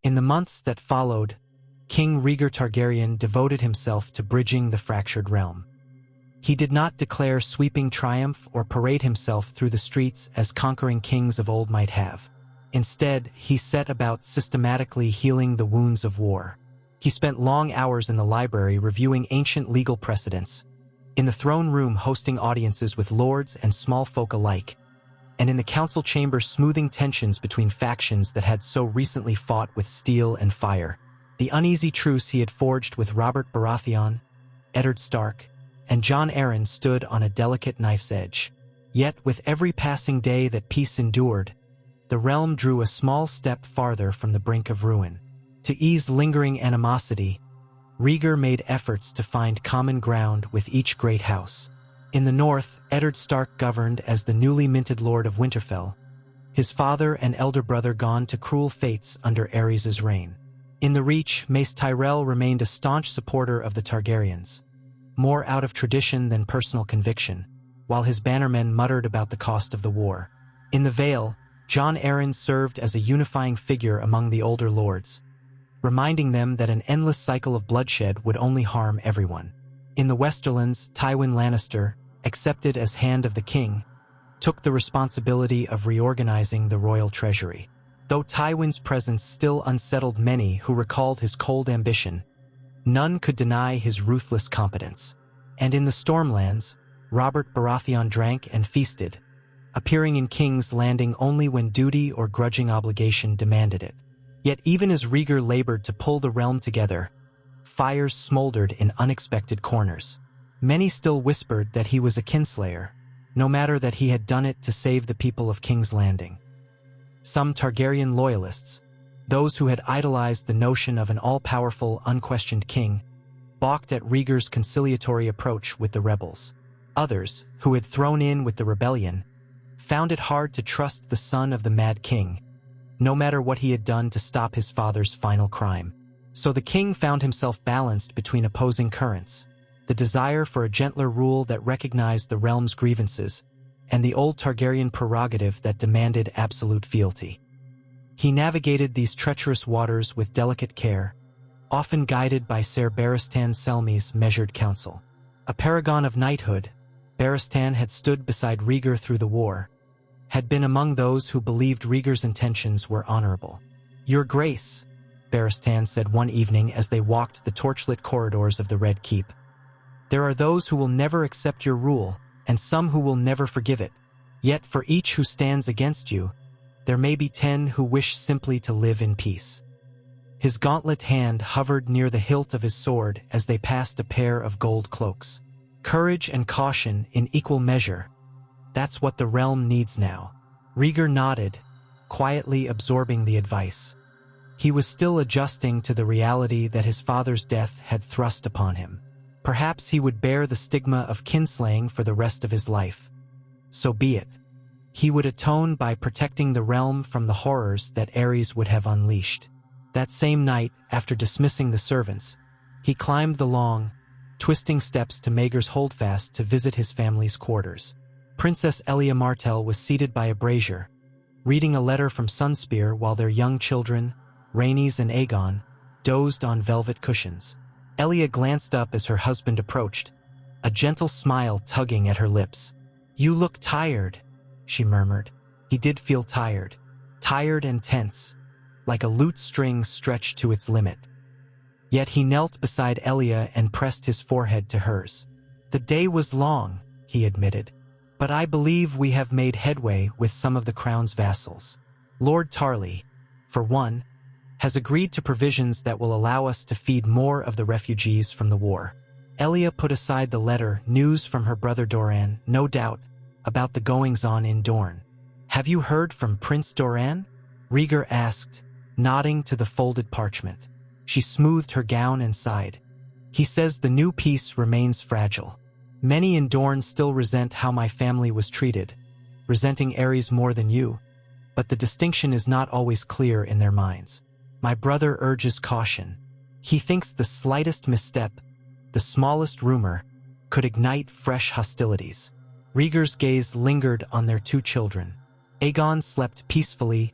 In the months that followed, King Rhaegar Targaryen devoted himself to bridging the fractured realm. He did not declare sweeping triumph or parade himself through the streets as conquering kings of old might have. Instead, he set about systematically healing the wounds of war. He spent long hours in the library reviewing ancient legal precedents, in the throne room hosting audiences with lords and small folk alike, and in the council chamber smoothing tensions between factions that had so recently fought with steel and fire. The uneasy truce he had forged with Robert Baratheon, Eddard Stark, and Jon Arryn stood on a delicate knife's edge. Yet, with every passing day that peace endured, the realm drew a small step farther from the brink of ruin. To ease lingering animosity, Rhaegar made efforts to find common ground with each great house. In the north, Eddard Stark governed as the newly minted Lord of Winterfell, his father and elder brother gone to cruel fates under Aerys' reign. In the Reach, Mace Tyrell remained a staunch supporter of the Targaryens, more out of tradition than personal conviction, while his bannermen muttered about the cost of the war. In the Vale, Jon Arryn served as a unifying figure among the older lords, reminding them that an endless cycle of bloodshed would only harm everyone. In the Westerlands, Tywin Lannister, accepted as Hand of the King, took the responsibility of reorganizing the royal treasury. Though Tywin's presence still unsettled many who recalled his cold ambition, none could deny his ruthless competence. And in the Stormlands, Robert Baratheon drank and feasted, appearing in King's Landing only when duty or grudging obligation demanded it. Yet even as Rhaegar labored to pull the realm together, fires smoldered in unexpected corners. Many still whispered that he was a kinslayer, no matter that he had done it to save the people of King's Landing. Some Targaryen loyalists, those who had idolized the notion of an all-powerful, unquestioned king, balked at Rhaegar's conciliatory approach with the rebels. Others, who had thrown in with the rebellion, found it hard to trust the son of the Mad King, no matter what he had done to stop his father's final crime. So the king found himself balanced between opposing currents, the desire for a gentler rule that recognized the realm's grievances, and the old Targaryen prerogative that demanded absolute fealty. He navigated these treacherous waters with delicate care, often guided by Ser Barristan Selmy's measured counsel. A paragon of knighthood, Barristan had stood beside Rhaegar through the war, had been among those who believed Rhaegar's intentions were honorable. "Your Grace," Barristan said one evening as they walked the torchlit corridors of the Red Keep, "there are those who will never accept your rule, and some who will never forgive it. Yet for each who stands against you, there may be 10 who wish simply to live in peace." His gauntlet hand hovered near the hilt of his sword as they passed a pair of gold cloaks. Courage and caution in equal measure. That's what the realm needs now. Rhaegar nodded, quietly absorbing the advice. He was still adjusting to the reality that his father's death had thrust upon him. Perhaps he would bear the stigma of kinslaying for the rest of his life. So be it. He would atone by protecting the realm from the horrors that Aerys would have unleashed. That same night, after dismissing the servants, he climbed the long, twisting steps to Maegor's Holdfast to visit his family's quarters. Princess Elia Martell was seated by a brazier, reading a letter from Sunspear while their young children, Rhaenys and Aegon, dozed on velvet cushions. Elia glanced up as her husband approached, a gentle smile tugging at her lips. "You look tired," she murmured. He did feel tired and tense, like a lute string stretched to its limit. Yet he knelt beside Elia and pressed his forehead to hers. "The day was long," he admitted, "but I believe we have made headway with some of the crown's vassals. Lord Tarly, for one, has agreed to provisions that will allow us to feed more of the refugees from the war." Elia put aside the letter, news from her brother Doran, no doubt, about the goings-on in Dorne. "Have you heard from Prince Doran?" Rhaegar asked, nodding to the folded parchment. She smoothed her gown and sighed. "He says the new peace remains fragile. Many in Dorne still resent how my family was treated, resenting Aerys more than you, but the distinction is not always clear in their minds. My brother urges caution. He thinks the slightest misstep, the smallest rumor, could ignite fresh hostilities." Rhaegar's gaze lingered on their 2 children. Aegon slept peacefully,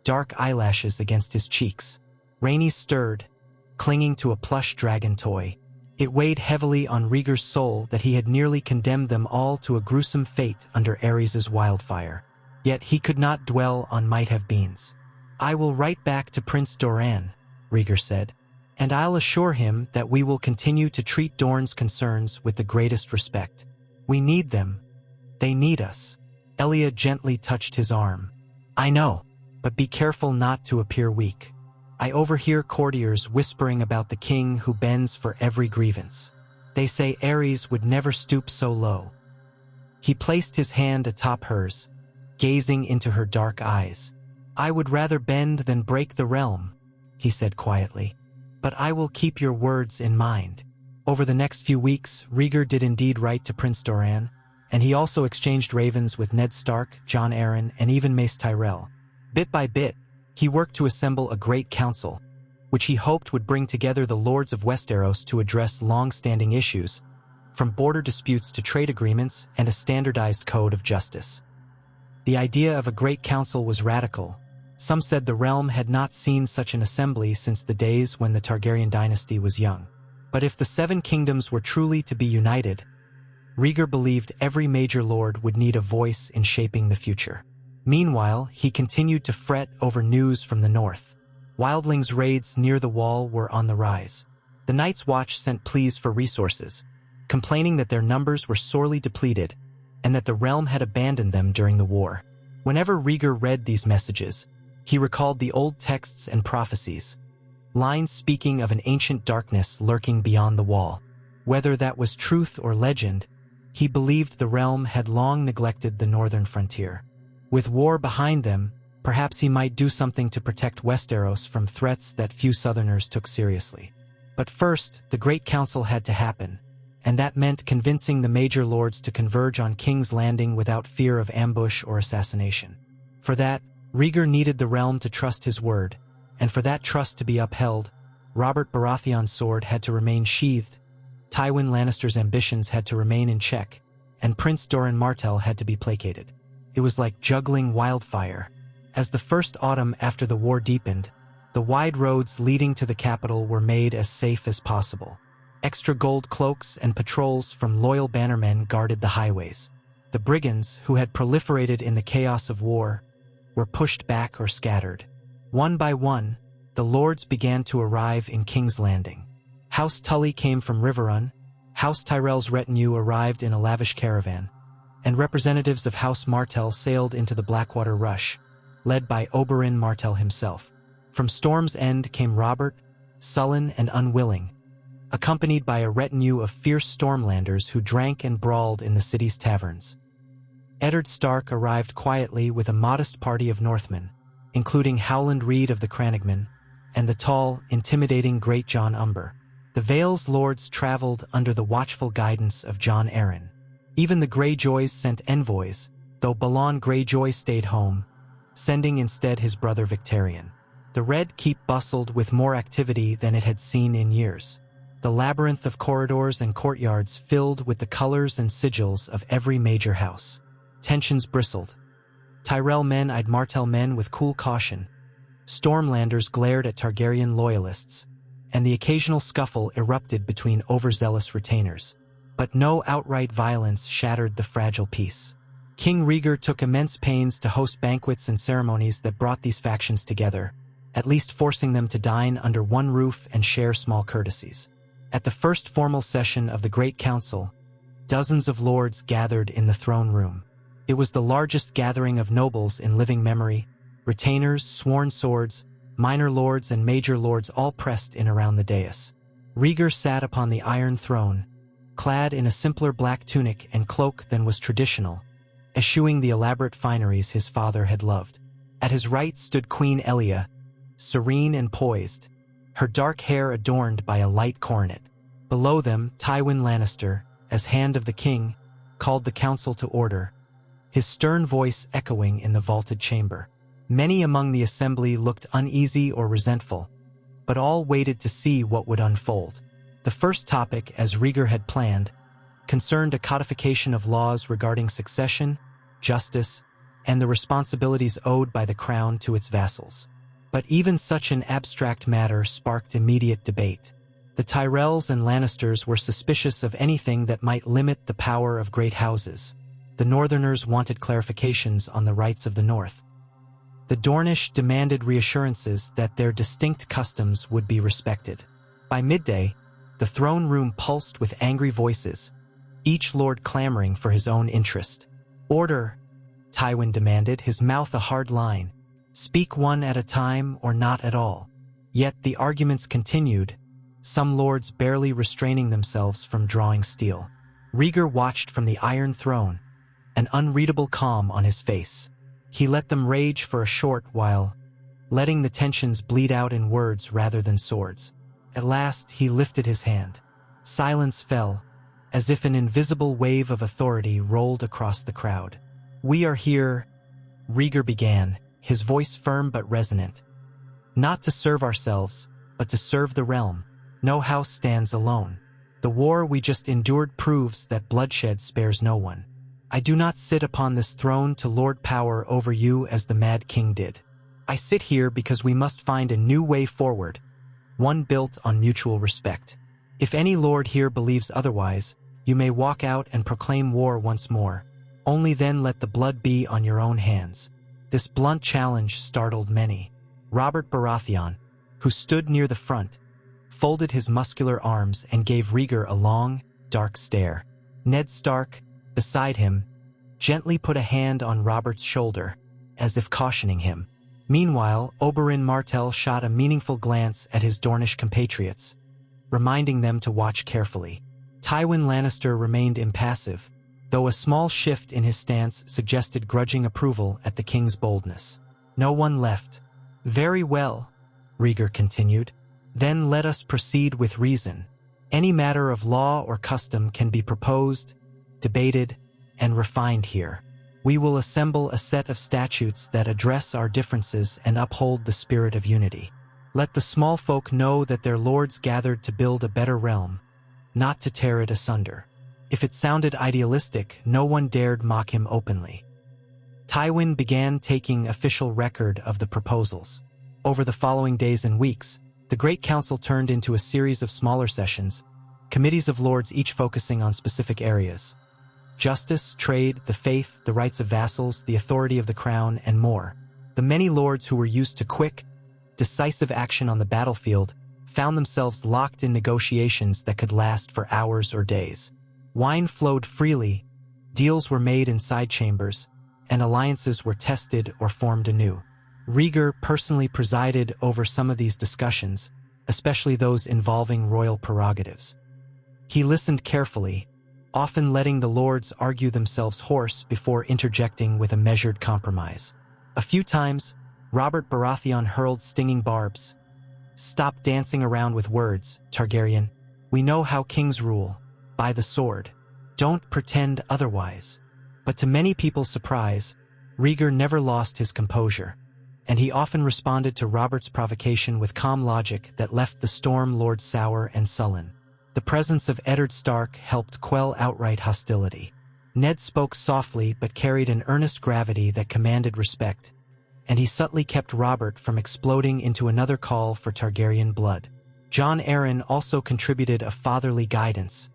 dark eyelashes against his cheeks. Rhaenys stirred, clinging to a plush dragon toy. It weighed heavily on Rhaegar's soul that he had nearly condemned them all to a gruesome fate under Aerys's wildfire. Yet he could not dwell on might-have-beens. "I will write back to Prince Doran," Rhaegar said, "and I'll assure him that we will continue to treat Dorne's concerns with the greatest respect. We need them. They need us." Elia gently touched his arm. "I know, but be careful not to appear weak. I overhear courtiers whispering about the king who bends for every grievance. They say Aerys would never stoop so low." He placed his hand atop hers, gazing into her dark eyes. "I would rather bend than break the realm," he said quietly, "but I will keep your words in mind." Over the next few weeks, Rhaegar did indeed write to Prince Doran, and he also exchanged ravens with Ned Stark, Jon Arryn, and even Mace Tyrell. Bit by bit, he worked to assemble a great council, which he hoped would bring together the lords of Westeros to address long-standing issues, from border disputes to trade agreements and a standardized code of justice. The idea of a great council was radical. Some said the realm had not seen such an assembly since the days when the Targaryen dynasty was young. But if the Seven Kingdoms were truly to be united, Rhaegar believed every major lord would need a voice in shaping the future. Meanwhile, he continued to fret over news from the north. Wildlings' raids near the wall were on the rise. The Night's Watch sent pleas for resources, complaining that their numbers were sorely depleted and that the realm had abandoned them during the war. Whenever Rhaegar read these messages, he recalled the old texts and prophecies, lines speaking of an ancient darkness lurking beyond the wall. Whether that was truth or legend, he believed the realm had long neglected the northern frontier. With war behind them, perhaps he might do something to protect Westeros from threats that few Southerners took seriously. But first, the Great Council had to happen, and that meant convincing the major lords to converge on King's Landing without fear of ambush or assassination. For that, Rhaegar needed the realm to trust his word, and for that trust to be upheld, Robert Baratheon's sword had to remain sheathed, Tywin Lannister's ambitions had to remain in check, and Prince Doran Martell had to be placated. It was like juggling wildfire. As the first autumn after the war deepened, the wide roads leading to the capital were made as safe as possible. Extra gold cloaks and patrols from loyal bannermen guarded the highways. The brigands, who had proliferated in the chaos of war, were pushed back or scattered. One by one, the lords began to arrive in King's Landing. House Tully came from Riverrun, House Tyrell's retinue arrived in a lavish caravan, and representatives of House Martell sailed into the Blackwater Rush, led by Oberyn Martell himself. From Storm's End came Robert, sullen and unwilling, accompanied by a retinue of fierce Stormlanders who drank and brawled in the city's taverns. Eddard Stark arrived quietly with a modest party of Northmen, including Howland Reed of the Crannogmen, and the tall, intimidating Great Jon Umber. The Vale's lords traveled under the watchful guidance of Jon Arryn. Even the Greyjoys sent envoys, though Balon Greyjoy stayed home, sending instead his brother Victarion. The Red Keep bustled with more activity than it had seen in years. The labyrinth of corridors and courtyards filled with the colors and sigils of every major house. Tensions bristled. Tyrell men eyed Martell men with cool caution. Stormlanders glared at Targaryen loyalists, and the occasional scuffle erupted between overzealous retainers. But no outright violence shattered the fragile peace. King Rhaegar took immense pains to host banquets and ceremonies that brought these factions together, at least forcing them to dine under one roof and share small courtesies. At the first formal session of the Great Council, dozens of lords gathered in the throne room. It was the largest gathering of nobles in living memory, retainers, sworn swords, minor lords and major lords all pressed in around the dais. Rhaegar sat upon the Iron Throne, clad in a simpler black tunic and cloak than was traditional, eschewing the elaborate fineries his father had loved. At his right stood Queen Elia, serene and poised, her dark hair adorned by a light coronet. Below them, Tywin Lannister, as Hand of the King, called the council to order, his stern voice echoing in the vaulted chamber. Many among the assembly looked uneasy or resentful, but all waited to see what would unfold. The first topic, as Rhaegar had planned, concerned a codification of laws regarding succession, justice, and the responsibilities owed by the crown to its vassals. But even such an abstract matter sparked immediate debate. The Tyrells and Lannisters were suspicious of anything that might limit the power of great houses. The Northerners wanted clarifications on the rights of the North. The Dornish demanded reassurances that their distinct customs would be respected. By midday, the throne room pulsed with angry voices, each lord clamoring for his own interest. "Order," Tywin demanded, his mouth a hard line. "Speak one at a time or not at all." Yet the arguments continued, some lords barely restraining themselves from drawing steel. Rhaegar watched from the Iron Throne, an unreadable calm on his face. He let them rage for a short while, letting the tensions bleed out in words rather than swords. At last he lifted his hand. Silence fell, as if an invisible wave of authority rolled across the crowd. "We are here," Rhaegar began, his voice firm but resonant. "Not to serve ourselves, but to serve the realm. No house stands alone. The war we just endured proves that bloodshed spares no one. I do not sit upon this throne to lord power over you as the Mad King did. I sit here because we must find a new way forward, one built on mutual respect. If any lord here believes otherwise, you may walk out and proclaim war once more. Only then let the blood be on your own hands." This blunt challenge startled many. Robert Baratheon, who stood near the front, folded his muscular arms and gave Rhaegar a long, dark stare. Ned Stark, beside him, gently put a hand on Robert's shoulder, as if cautioning him. Meanwhile, Oberyn Martell shot a meaningful glance at his Dornish compatriots, reminding them to watch carefully. Tywin Lannister remained impassive, though a small shift in his stance suggested grudging approval at the king's boldness. No one left. "Very well," Rhaegar continued. "Then let us proceed with reason. Any matter of law or custom can be proposed, debated, and refined here. We will assemble a set of statutes that address our differences and uphold the spirit of unity. Let the small folk know that their lords gathered to build a better realm, not to tear it asunder." If it sounded idealistic, no one dared mock him openly. Tywin began taking official record of the proposals. Over the following days and weeks, the Great Council turned into a series of smaller sessions, committees of lords each focusing on specific areas. Justice, trade, the faith, the rights of vassals, the authority of the crown, and more. The many lords who were used to quick, decisive action on the battlefield found themselves locked in negotiations that could last for hours or days. Wine flowed freely, deals were made in side chambers, and alliances were tested or formed anew. Rhaegar personally presided over some of these discussions, especially those involving royal prerogatives. He listened carefully, often letting the lords argue themselves hoarse before interjecting with a measured compromise. A few times, Robert Baratheon hurled stinging barbs. "Stop dancing around with words, Targaryen. We know how kings rule, by the sword. Don't pretend otherwise." But to many people's surprise, Rhaegar never lost his composure, and he often responded to Robert's provocation with calm logic that left the Storm Lord sour and sullen. The presence of Eddard Stark helped quell outright hostility. Ned spoke softly but carried an earnest gravity that commanded respect, and he subtly kept Robert from exploding into another call for Targaryen blood. Jon Arryn also contributed a fatherly guidance,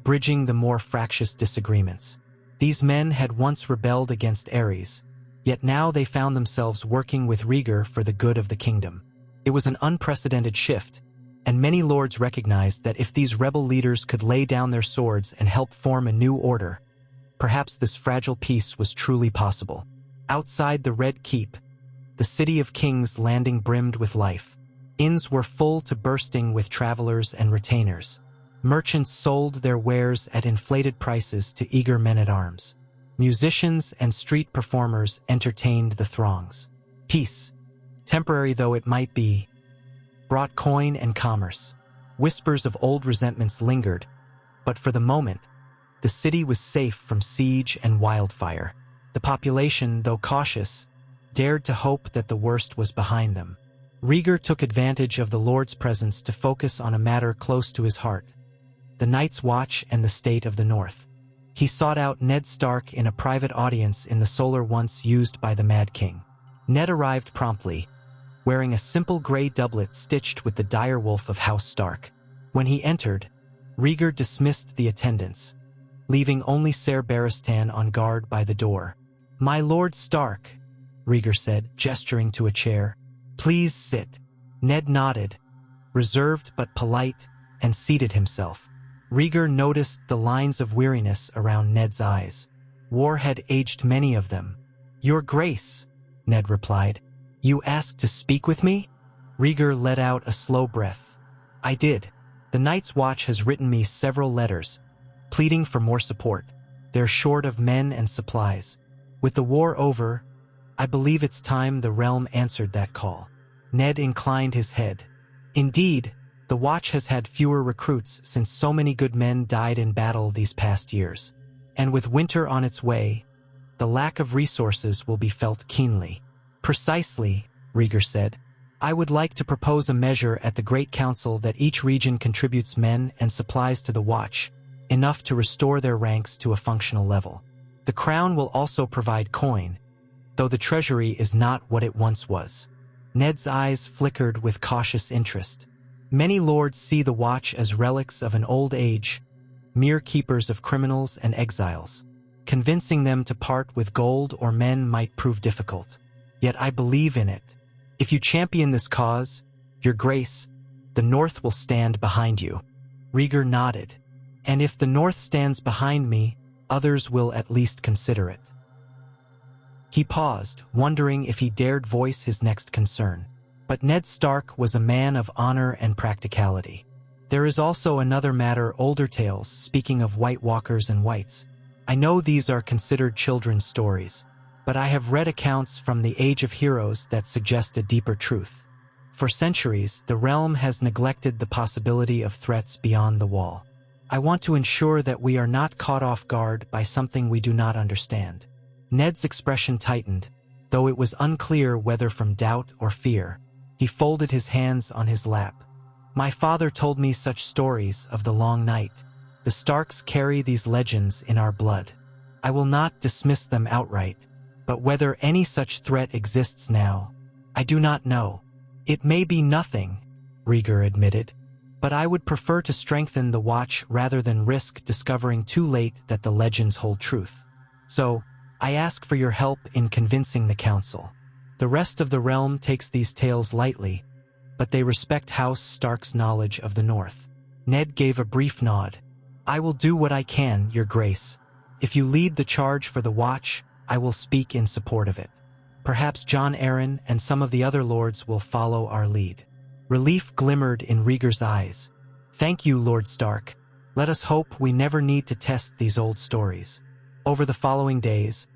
bridging the more fractious disagreements. These men had once rebelled against Aerys, yet now they found themselves working with Rhaegar for the good of the kingdom. It was an unprecedented shift, and many lords recognized that if these rebel leaders could lay down their swords and help form a new order, perhaps this fragile peace was truly possible. Outside the Red Keep, the City of Kings Landing brimmed with life. Inns were full to bursting with travelers and retainers. Merchants sold their wares at inflated prices to eager men-at-arms. Musicians and street performers entertained the throngs. Peace, temporary though it might be, brought coin and commerce. Whispers of old resentments lingered, but for the moment, the city was safe from siege and wildfire. The population, though cautious, dared to hope that the worst was behind them. Rhaegar took advantage of the Lord's presence to focus on a matter close to his heart: the Night's Watch and the state of the North. He sought out Ned Stark in a private audience in the solar once used by the Mad King. Ned arrived promptly, wearing a simple gray doublet stitched with the direwolf of House Stark. When he entered, Rhaegar dismissed the attendants, leaving only Ser Barristan on guard by the door. "My Lord Stark," Rhaegar said, gesturing to a chair. "Please sit." Ned nodded, reserved but polite, and seated himself. Rhaegar noticed the lines of weariness around Ned's eyes. War had aged many of them. "Your Grace," Ned replied. "You asked to speak with me?" Rhaegar let out a slow breath. "I did. The Night's Watch has written me several letters, pleading for more support. They're short of men and supplies. With the war over, I believe it's time the realm answered that call." Ned inclined his head. "Indeed, the Watch has had fewer recruits since so many good men died in battle these past years. And with winter on its way, the lack of resources will be felt keenly." "Precisely," Rhaegar said. "I would like to propose a measure at the Great Council that each region contributes men and supplies to the Watch, enough to restore their ranks to a functional level. The Crown will also provide coin, though the treasury is not what it once was." Ned's eyes flickered with cautious interest. Many lords see the Watch as relics of an old age, mere keepers of criminals and exiles. Convincing them to part with gold or men might prove difficult. Yet I believe in it. If you champion this cause, Your Grace, the North will stand behind you." Rhaegar nodded. "And if the North stands behind me, others will at least consider it." He paused, wondering if he dared voice his next concern. But Ned Stark was a man of honor and practicality. "There is also another matter, older tales, speaking of White Walkers and Whites. I know these are considered children's stories, but I have read accounts from the Age of Heroes that suggest a deeper truth. For centuries, the realm has neglected the possibility of threats beyond the wall. I want to ensure that we are not caught off guard by something we do not understand." Ned's expression tightened, though it was unclear whether from doubt or fear. He folded his hands on his lap. "My father told me such stories of the Long Night. The Starks carry these legends in our blood. I will not dismiss them outright, but whether any such threat exists now, I do not know." "It may be nothing," Rhaegar admitted, "but I would prefer to strengthen the Watch rather than risk discovering too late that the legends hold truth. So, I ask for your help in convincing the Council. The rest of the realm takes these tales lightly, but they respect House Stark's knowledge of the North." Ned gave a brief nod. "I will do what I can, Your Grace. If you lead the charge for the Watch, I will speak in support of it. Perhaps Jon Arryn and some of the other lords will follow our lead." Relief glimmered in Rhaegar's eyes. "Thank you, Lord Stark. Let us hope we never need to test these old stories." Over the following days,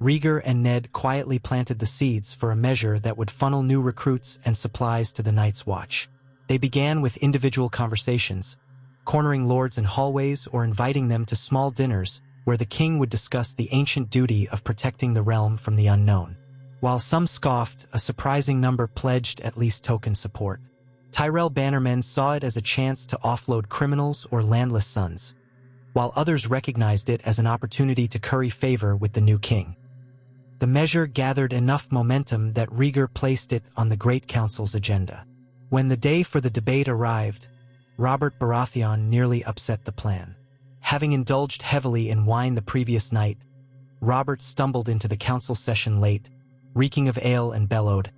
Rhaegar and Ned quietly planted the seeds for a measure that would funnel new recruits and supplies to the Night's Watch. They began with individual conversations, cornering lords in hallways or inviting them to small dinners where the king would discuss the ancient duty of protecting the realm from the unknown. While some scoffed, a surprising number pledged at least token support. Tyrell bannermen saw it as a chance to offload criminals or landless sons, while others recognized it as an opportunity to curry favor with the new king. The measure gathered enough momentum that Rhaegar placed it on the Great Council's agenda. When the day for the debate arrived, Robert Baratheon nearly upset the plan. Having indulged heavily in wine the previous night, Robert stumbled into the council session late, reeking of ale, and bellowed,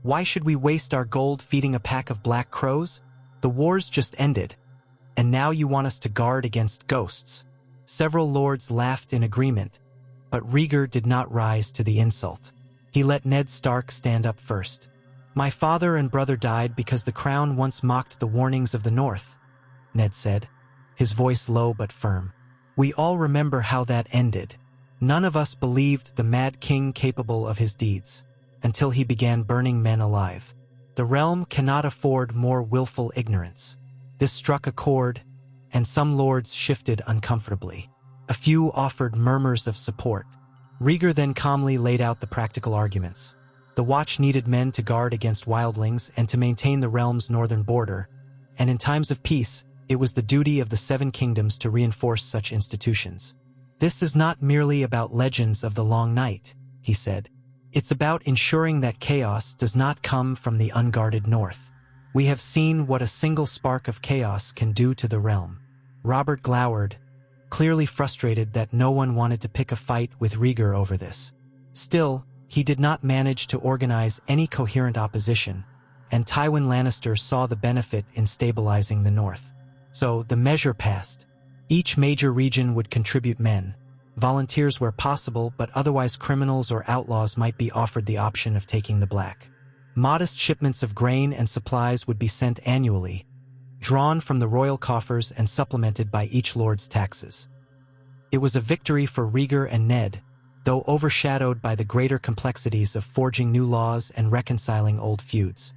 "Why should we waste our gold feeding a pack of black crows? The war's just ended, and now you want us to guard against ghosts." Several lords laughed in agreement, but Rhaegar did not rise to the insult. He let Ned Stark stand up first. "My father and brother died because the crown once mocked the warnings of the North," Ned said, his voice low but firm. "We all remember how that ended. None of us believed the mad king capable of his deeds, until he began burning men alive. The realm cannot afford more willful ignorance." This struck a chord, and some lords shifted uncomfortably. A few offered murmurs of support. Rhaegar then calmly laid out the practical arguments. The Watch needed men to guard against wildlings and to maintain the realm's northern border, and in times of peace, it was the duty of the Seven Kingdoms to reinforce such institutions. "This is not merely about legends of the Long Night," he said. It's about ensuring that chaos does not come from the unguarded north. We have seen what a single spark of chaos can do to the realm. Robert glowered, clearly frustrated that no one wanted to pick a fight with Rhaegar over this. Still, he did not manage to organize any coherent opposition, and Tywin Lannister saw the benefit in stabilizing the north. So the measure passed. Each major region would contribute men. Volunteers where possible, but otherwise criminals or outlaws might be offered the option of taking the black. Modest shipments of grain and supplies would be sent annually, drawn from the royal coffers and supplemented by each lord's taxes. It was a victory for Rhaegar and Ned, though overshadowed by the greater complexities of forging new laws and reconciling old feuds.